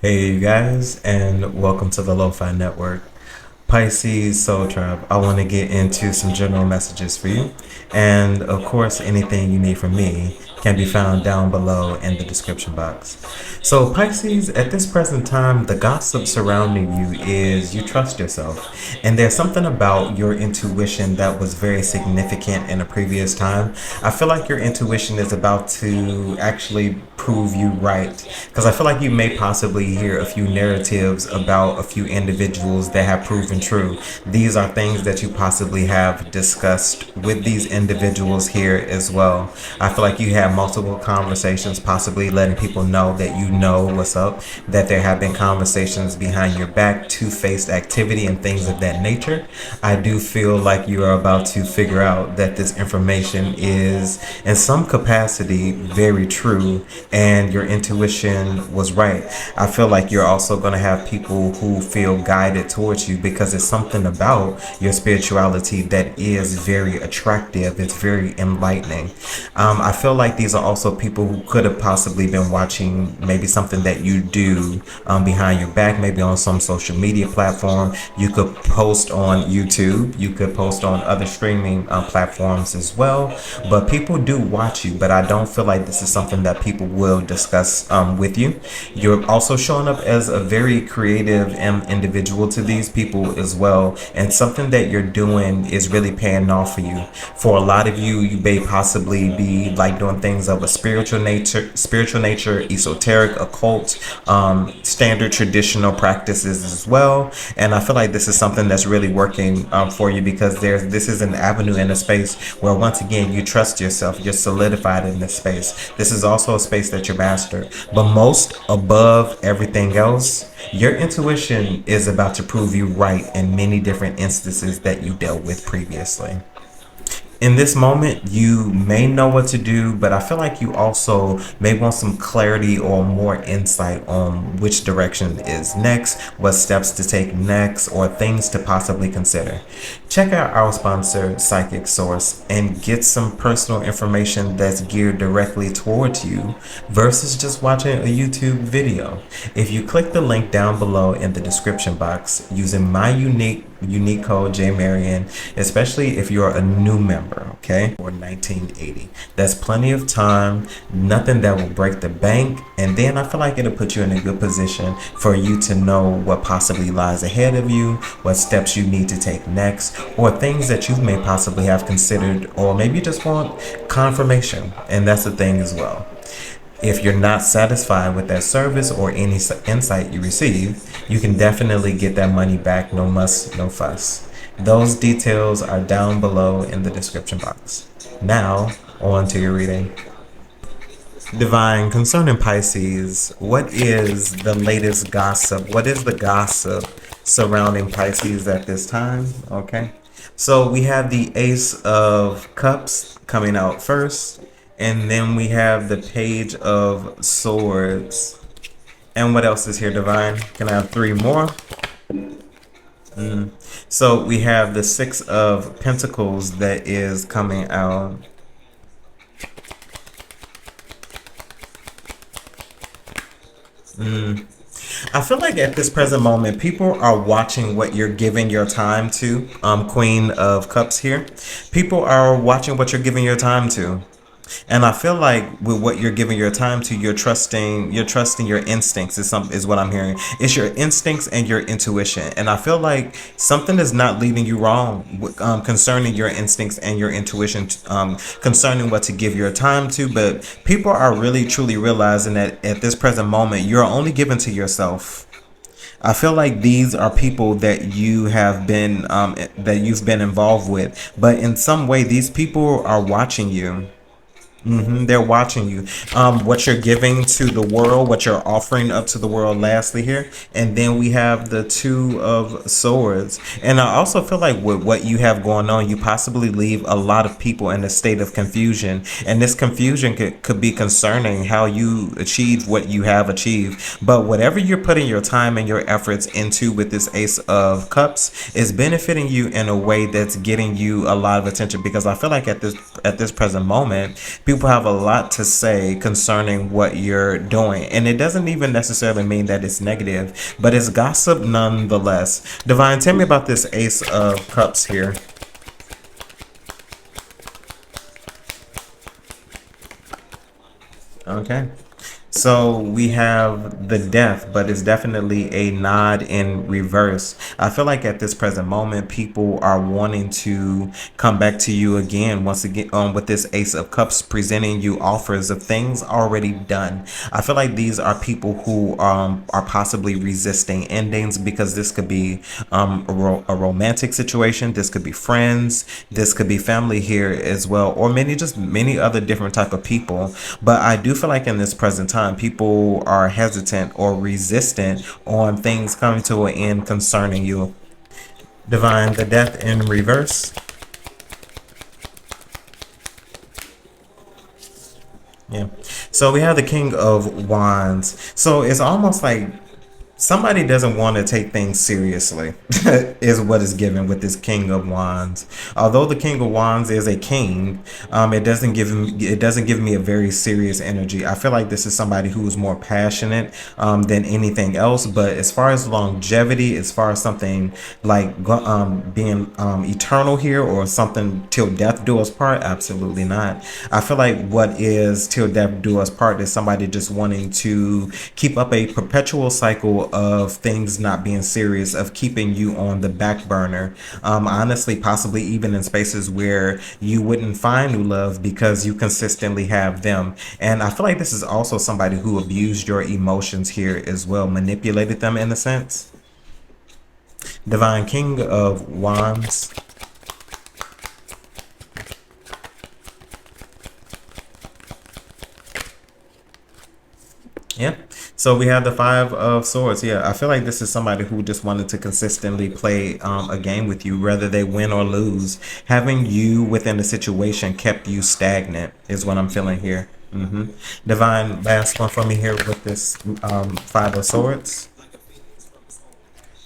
Hey you guys, and welcome to the Lofi-Network. Pisces Soul Tribe. I want to get into some general messages for you. And of course, anything you need from me can be found down below in the description box. So, Pisces, at this present time, the gossip surrounding you is you trust yourself. And there's something about your intuition that was very significant in a previous time. I feel like your intuition is about to actually prove you right. Because I feel like you may possibly hear a few narratives about a few individuals that have proven true. These are things that you possibly have discussed with these individuals here as well. I feel like you have multiple conversations, possibly letting people know that you know what's up, that there have been conversations behind your back, two-faced activity, and things of that nature. I do feel like you are about to figure out that this information is, in some capacity, very true, and your intuition was right. I feel like you're also going to have people who feel guided towards you because it's something about your spirituality that is very attractive. It's very enlightening. I feel like these are also people who could have possibly been watching maybe something that you do behind your back, maybe on some social media platform. You could post on YouTube. You could post on other streaming platforms as well. But people do watch you, but I don't feel like this is something that people will discuss with you. You're also showing up as a very creative individual to these people as well, and something that you're doing is really paying off for you. For a lot of you, you may possibly be like doing things of a spiritual nature, esoteric, occult, standard traditional practices as well. And I feel like this is something that's really working for you because this is an avenue in a space where once again you trust yourself. You're solidified in this space. This is also a space that you master. But most above everything else, your intuition is about to prove you right in many different instances that you dealt with previously. In this moment, you may know what to do, but I feel like you also may want some clarity or more insight on which direction is next, what steps to take next, or things to possibly consider. Check out our sponsor, Psychic Source, and get some personal information that's geared directly towards you versus just watching a YouTube video. If you click the link down below in the description box using my unique code JMarian, especially if you're a new member, okay, or 1980. That's plenty of time, nothing that will break the bank, and then I feel like it'll put you in a good position for you to know what possibly lies ahead of you, what steps you need to take next, or things that you may possibly have considered, or maybe you just want confirmation, and that's the thing as well. If you're not satisfied with that service or any insight you receive, you can definitely get that money back. No muss, no fuss. Those details are down below in the description box. Now, on to your reading. Divine, concerning Pisces, what is the latest gossip? What is the gossip surrounding Pisces at this time? Okay. So we have the Ace of Cups coming out first. And then we have the Page of Swords. And what else is here, Divine? Can I have three more? So we have the Six of Pentacles that is coming out. I feel like at this present moment, people are watching what you're giving your time to. Queen of Cups here. People are watching what you're giving your time to. And I feel like with what you're giving your time to, you're trusting your instincts is what I'm hearing. It's your instincts and your intuition. And I feel like something is not leading you wrong concerning your instincts and your intuition concerning what to give your time to. But people are really truly realizing that at this present moment, you're only given to yourself. I feel like these are people that you have been that you've been involved with, but in some way these people are watching you. They're watching you. What you're giving to the world, what you're offering up to the world, lastly here. And then we have the Two of Swords. And I also feel like with what you have going on, you possibly leave a lot of people in a state of confusion. And this confusion could be concerning how you achieve what you have achieved. But whatever you're putting your time and your efforts into with this Ace of Cups is benefiting you in a way that's getting you a lot of attention. Because I feel like at this present moment, people people have a lot to say concerning what you're doing. And it doesn't even necessarily mean that it's negative, but it's gossip nonetheless. Divine, tell me about this Ace of Cups here. Okay. So we have the death, but it's definitely a nod in reverse. I feel like at this present moment, people are wanting to come back to you again, once again, with this Ace of Cups presenting you offers of things already done. I feel like these are people who are possibly resisting endings, because this could be a romantic situation, this could be friends, this could be family here as well, or many other different type of people. But I do feel like in this present time, people are hesitant or resistant on things coming to an end concerning you. Divine, the death in reverse. Yeah. So we have the King of Wands. So it's almost like somebody doesn't want to take things seriously is what is given with this King of Wands. Although the King of Wands is a king, it doesn't give me a very serious energy. I feel like this is somebody who is more passionate than anything else. But as far as longevity, as far as something like being eternal here, or something till death do us part, absolutely not. I feel like what is till death do us part is somebody just wanting to keep up a perpetual cycle of things not being serious, of keeping you on the back burner. Honestly, possibly even in spaces where you wouldn't find new love because you consistently have them. And I feel like this is also somebody who abused your emotions here as well, manipulated them in a sense. Divine King of Wands. Yeah. So we have the Five of Swords. Yeah, I feel like this is somebody who just wanted to consistently play a game with you, whether they win or lose. Having you within the situation kept you stagnant, is what I'm feeling here. Divine, last one for me here with this Five of Swords.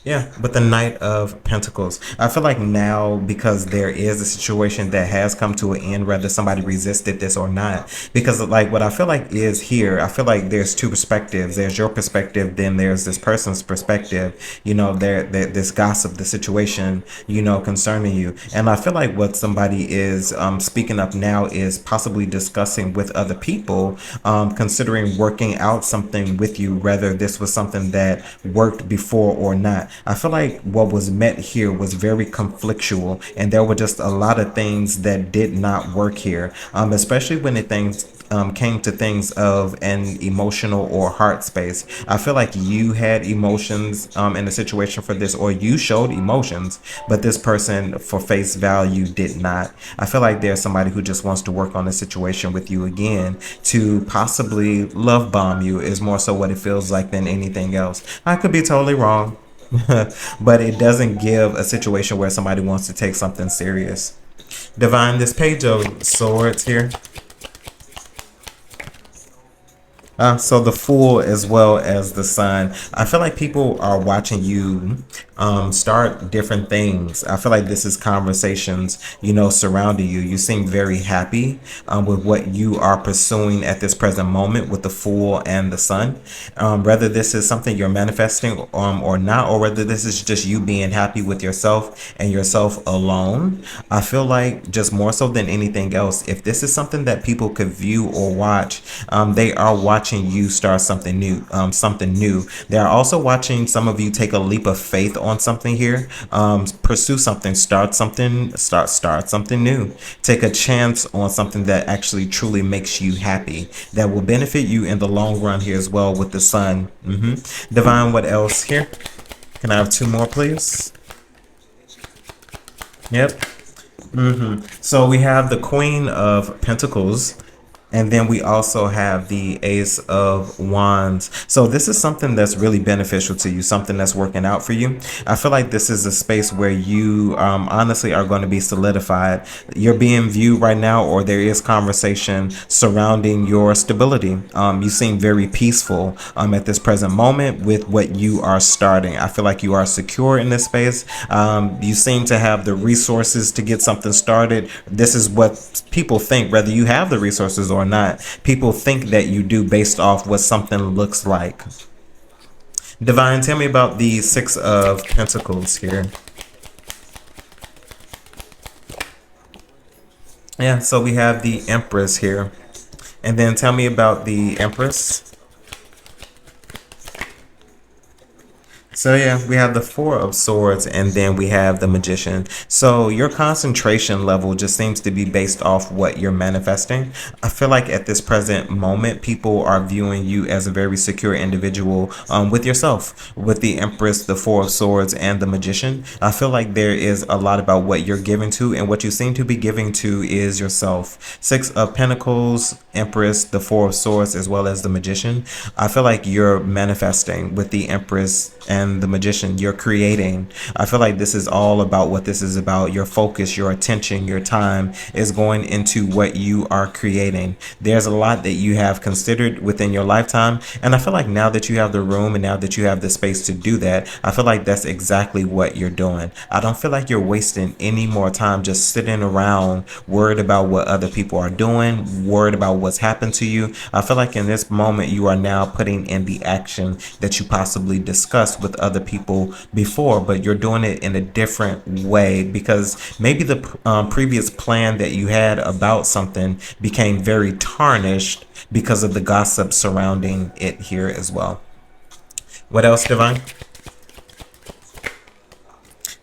Yeah, but the Knight of Pentacles. I feel like now, because there is a situation that has come to an end, whether somebody resisted this or not. Because like what I feel like is here, I feel like there's two perspectives. There's your perspective, then there's this person's perspective. This gossip, the situation, concerning you. And I feel like what somebody is speaking up now is possibly discussing with other people, considering working out something with you, whether this was something that worked before or not. I feel like what was met here was very conflictual, and there were just a lot of things that did not work here, especially when it things came to things of an emotional or heart space. I feel like you had emotions in a situation for this, or you showed emotions, but this person for face value did not. I feel like there's somebody who just wants to work on the situation with you again, to possibly love bomb you, is more so what it feels like than anything else. I could be totally wrong. But it doesn't give a situation where somebody wants to take something serious. Divine, this Page of Swords here. So the Fool as well as the Sun. I feel like people are watching you start different things. I feel like this is conversations, surrounding you. You seem very happy with what you are pursuing at this present moment with the Fool and the Sun. Whether this is something you're manifesting or not, or whether this is just you being happy with yourself and yourself alone. I feel like just more so than anything else, if this is something that people could view or watch, they are watching you start something new, They are also watching some of you take a leap of faith on something here, pursue something, start something new, take a chance on something that actually truly makes you happy, that will benefit you in the long run here as well with the Sun. Divine, what else here? Can I have two more, please? Yep. So we have the Queen of Pentacles. And then we also have the Ace of Wands. So this is something that's really beneficial to you, something that's working out for you. I feel like this is a space where you honestly are going to be solidified. You're being viewed right now, or there is conversation surrounding your stability. You seem very peaceful at this present moment with what you are starting. I feel like you are secure in this space. You seem to have the resources to get something started. This is what people think, whether you have the resources or or not. People think that you do based off what something looks like. Divine, tell me about the Six of Pentacles here. Yeah, so we have the Empress here. And then tell me about the Empress. So yeah, we have the Four of Swords and then we have the Magician. So your concentration level just seems to be based off what you're manifesting. I feel like at this present moment, people are viewing you as a very secure individual with yourself. With the Empress, the Four of Swords, and the Magician, I feel like there is a lot about what you're giving to, and what you seem to be giving to is yourself. Six of Pentacles, Empress, the Four of Swords, as well as the Magician. I feel like you're manifesting with the Empress and the Magician. You're creating. I feel like this is all about what this is about. Your focus, your attention, your time is going into what you are creating. There's a lot that you have considered within your lifetime, and I feel like now that you have the room and now that you have the space to do that, I feel like that's exactly what you're doing. I don't feel like you're wasting any more time just sitting around worried about what other people are doing, worried about what's happened to you. I feel like in this moment you are now putting in the action that you possibly discussed with other people before, but you're doing it in a different way because maybe the previous plan that you had about something became very tarnished because of the gossip surrounding it here as well. What else, Divine?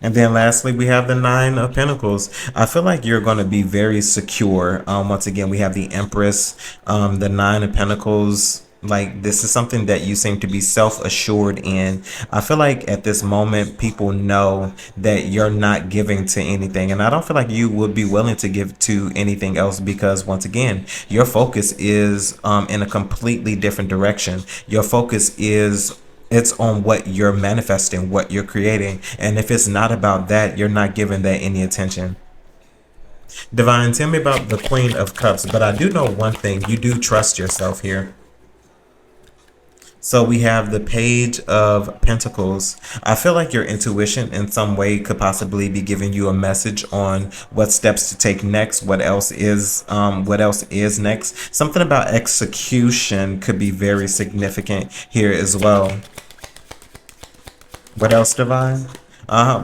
And then lastly, we have the Nine of Pentacles. I feel like you're going to be very secure. Once again, we have the Empress, the Nine of Pentacles. Like, this is something that you seem to be self-assured in. I feel like at this moment, people know that you're not giving to anything. And I don't feel like you would be willing to give to anything else because, once again, your focus is in a completely different direction. Your focus is it's on what you're manifesting, what you're creating. And if it's not about that, you're not giving that any attention. Divine, tell me about the Queen of Cups. But I do know one thing. You do trust yourself here. So we have the Page of Pentacles. I feel like your intuition in some way could possibly be giving you a message on what steps to take next, what else is next. Something about execution could be very significant here as well. What else, Divine?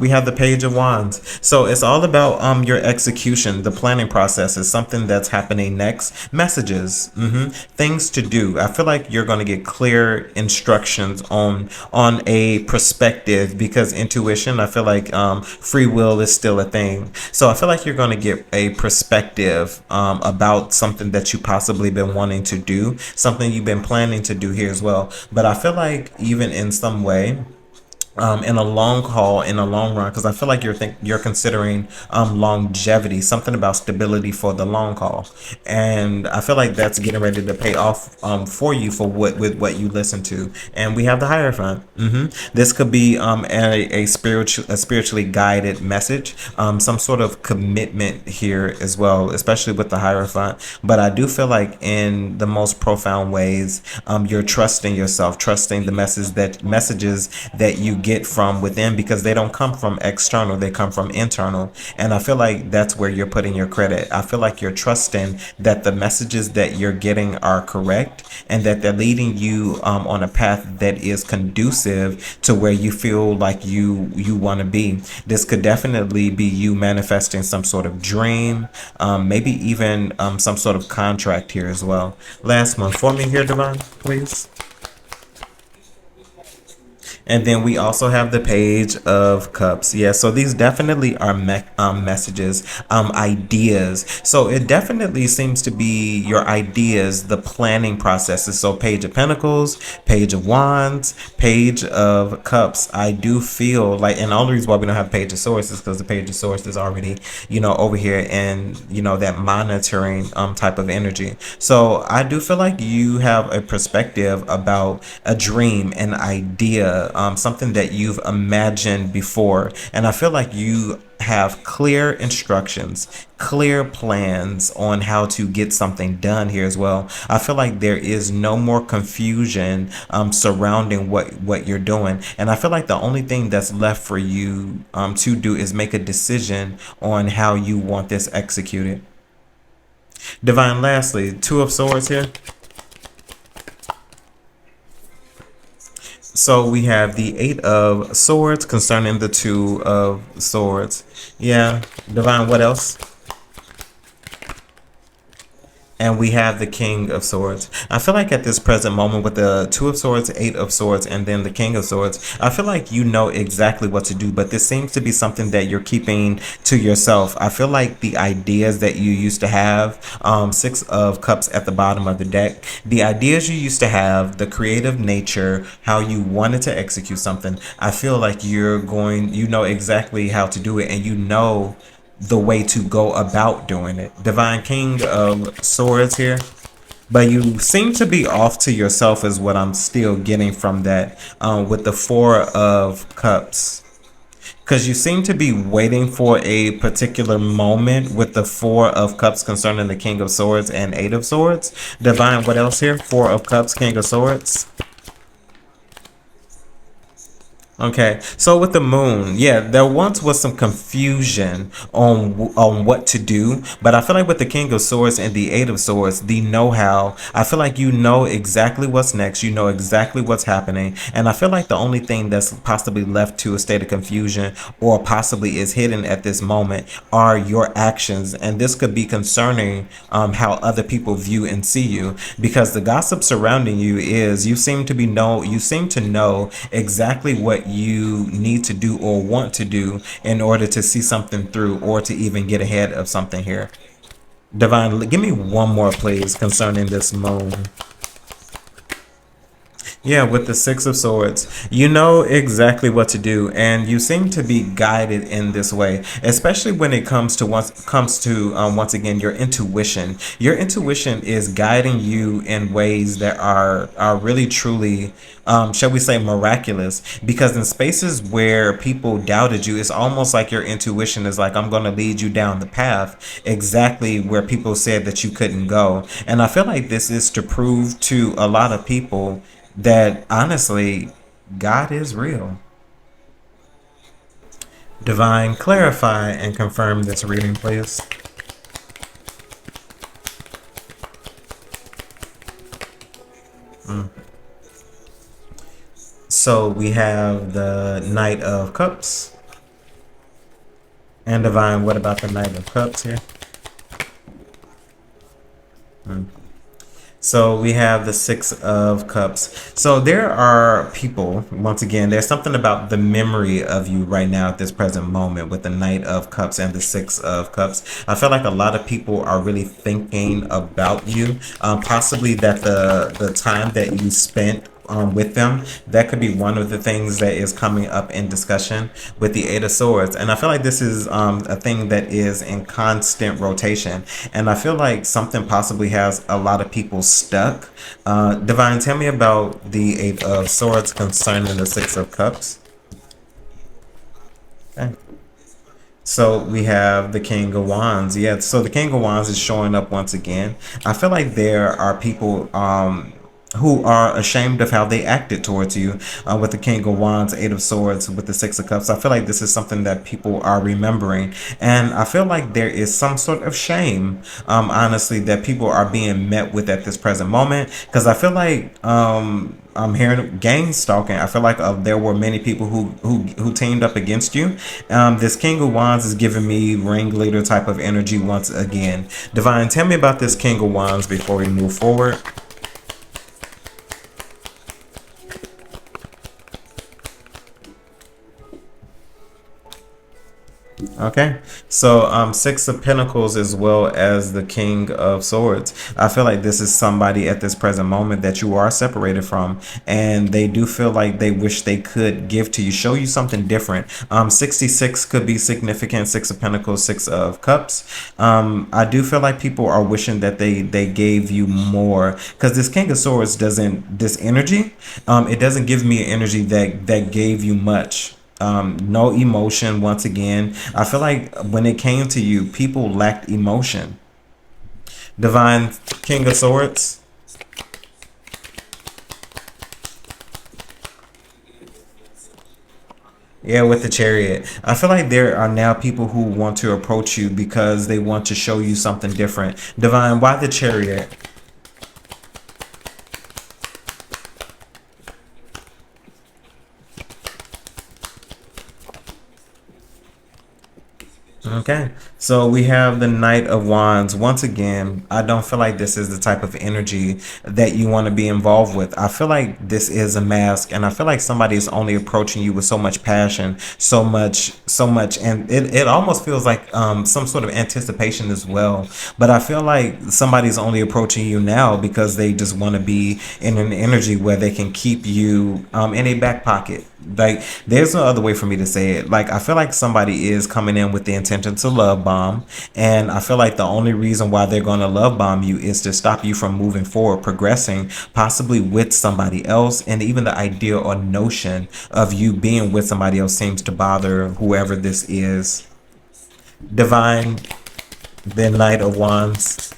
We have the Page of Wands. So it's all about your execution. The planning process is something that's happening next. Messages, things to do. I feel like you're going to get clear instructions on a perspective because intuition, I feel like free will is still a thing. So I feel like you're going to get a perspective about something that you possibly been wanting to do, something you've been planning to do here as well. But I feel like even in some way, in a long haul, in a long run, because I feel like you're considering longevity, something about stability for the long haul, and I feel like that's getting ready to pay off for you for what you listen to. And we have the Hierophant. This could be a spiritually guided message, some sort of commitment here as well, especially with the Hierophant. But I do feel like in the most profound ways, you're trusting yourself, trusting the messages that you get from within because they don't come from external, they come from internal. And I feel like that's where you're putting your credit. I feel like you're trusting that the messages that you're getting are correct and that they're leading you on a path that is conducive to where you feel like you want to be. This could definitely be you manifesting some sort of dream, maybe even some sort of contract here as well. Last one for me here, Devon, please. And then we also have the Page of Cups. Yeah, so these definitely are messages, ideas. So it definitely seems to be your ideas, the planning processes. So Page of Pentacles, Page of Wands, Page of Cups. I do feel like, and the only reason why we don't have Page of Swords is because the Page of Swords is already, over here and, that monitoring type of energy. So I do feel like you have a perspective about a dream, an idea, something that you've imagined before. And I feel like you have clear instructions, clear plans on how to get something done here as well. I feel like there is no more confusion surrounding what you're doing. And I feel like the only thing that's left for you to do is make a decision on how you want this executed. Divine, lastly, Two of Swords here. So we have the Eight of Swords concerning the Two of Swords. Yeah, Divine, what else? And we have the King of Swords. I feel like at this present moment with the Two of Swords, Eight of Swords, and then the King of Swords, I feel like you know exactly what to do, but this seems to be something that you're keeping to yourself. I feel like the ideas that you used to have, Six of Cups at the bottom of the deck, the ideas you used to have, the creative nature, how you wanted to execute something, I feel like you know exactly how to do it, and you know the way to go about doing it. Divine King of Swords here. But you seem to be off to yourself is what I'm still getting from that with the Four of Cups. Because you seem to be waiting for a particular moment with the Four of Cups concerning the King of Swords and Eight of Swords. Divine, what else here? Four of Cups, King of Swords. Okay, so with the moon, yeah, there once was some confusion on what to do, but I feel like with the King of Swords and the Eight of Swords, the know-how, I feel like you know exactly what's next, you know exactly what's happening, and I feel like the only thing that's possibly left to a state of confusion or possibly is hidden at this moment are your actions, and this could be concerning how other people view and see you, because the gossip surrounding you is you seem to know exactly what you need to do or want to do in order to see something through or to even get ahead of something here. Divine, give me one more please concerning this moon. Yeah, with the Six of Swords, you know exactly what to do, and you seem to be guided in this way, especially when it once again your intuition. Your intuition is guiding you in ways that are really truly, shall we say, miraculous. Because in spaces where people doubted you, it's almost like your intuition is like, I'm going to lead you down the path exactly where people said that you couldn't go. And I feel like this is to prove to a lot of people that honestly, God is real. Divine, clarify and confirm this reading, please. So we have the Knight of Cups. And Divine, what about the Knight of Cups here? So we have the Six of Cups. So there are people, once again, there's something about the memory of you right now at this present moment with the Knight of Cups and the Six of Cups. I feel like a lot of people are really thinking about you. Possibly that the time that you spent with them, that could be one of the things that is coming up in discussion with the Eight of Swords. And I feel like this is a thing that is in constant rotation, and I feel like something possibly has a lot of people stuck. Divine, tell me about the Eight of Swords concerning the Six of Cups. Okay. So we have the King of Wands. Yeah, so the King of Wands is showing up once again. I feel like there are people who are ashamed of how they acted towards you with the King of Wands, Eight of Swords, with the Six of Cups. I feel like this is something that people are remembering. And I feel like there is some sort of shame, honestly, that people are being met with at this present moment. Because I feel like I'm hearing gang stalking. I feel like there were many people who teamed up against you. This King of Wands is giving me ringleader type of energy once again. Divine, tell me about this King of Wands before we move forward. Okay, so Six of Pentacles as well as the King of Swords. I feel like this is somebody at this present moment that you are separated from, and they do feel like they wish they could give to you, show you something different. 66 could be significant. Six of Pentacles, Six of Cups. I do feel like people are wishing that they gave you more, because this King of Swords doesn't, this energy, it doesn't give me an energy that gave you much. No emotion. Once again, I feel like when it came to you, people lacked emotion. Divine, King of Swords. Yeah, with the chariot. I feel like there are now people who want to approach you because they want to show you something different. Divine, why the chariot? Okay. So we have the Knight of Wands. Once again, I don't feel like this is the type of energy that you want to be involved with. I feel like this is a mask, and I feel like somebody is only approaching you with so much passion, so much, and it almost feels like some sort of anticipation as well. But I feel like somebody's only approaching you now because they just want to be in an energy where they can keep you in a back pocket. Like, there's no other way for me to say it. Like, I feel like somebody is coming in with the intention to love bomb, and I feel like the only reason why they're going to love bomb you is to stop you from moving forward, progressing, possibly with somebody else. And even the idea or notion of you being with somebody else seems to bother whoever this is. Divine, the Knight of Wands.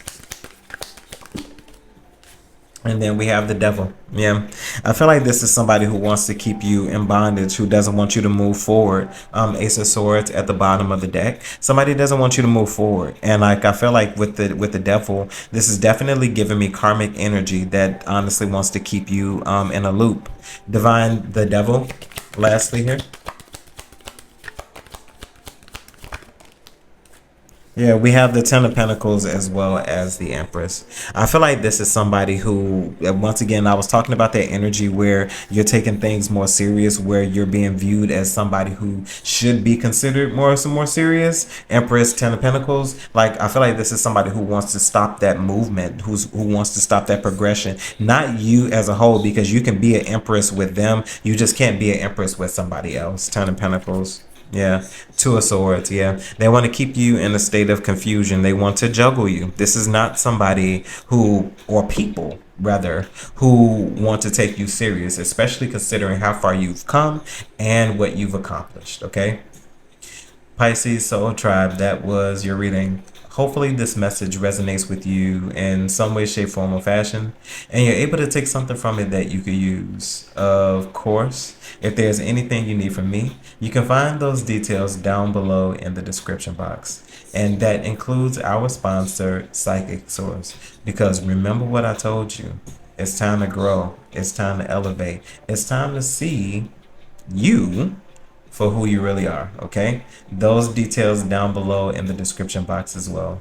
And then we have the devil. Yeah. I feel like this is somebody who wants to keep you in bondage, who doesn't want you to move forward. Ace of Swords at the bottom of the deck. Somebody doesn't want you to move forward. And like, I feel like with the devil, this is definitely giving me karmic energy that honestly wants to keep you in a loop. Divine, the devil. Lastly here. Yeah, we have the Ten of Pentacles as well as the Empress. I feel like this is somebody who, once again, I was talking about that energy where you're taking things more serious, where you're being viewed as somebody who should be considered more serious. Empress, Ten of Pentacles. Like, I feel like this is somebody who wants to stop that movement, who wants to stop that progression. Not you as a whole, because you can be an Empress with them. You just can't be an Empress with somebody else. Ten of Pentacles. Yeah, Two of Swords. Yeah, they want to keep you in a state of confusion. They want to juggle you. This is not somebody who, or people rather, who want to take you serious, especially considering how far you've come and what you've accomplished. Okay, Pisces Soul Tribe, that was your reading. Hopefully, this message resonates with you in some way, shape, form, or fashion, and you're able to take something from it that you could use. Of course, if there's anything you need from me, you can find those details down below in the description box. And that includes our sponsor, Psychic Source. Because remember what I told you, it's time to grow, it's time to elevate, it's time to see you for who you really are. Okay, those details down below in the description box as well.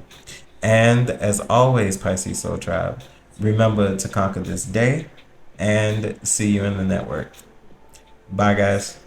And as always, Pisces Soul Tribe, remember to conquer this day, and see you in the network. Bye guys.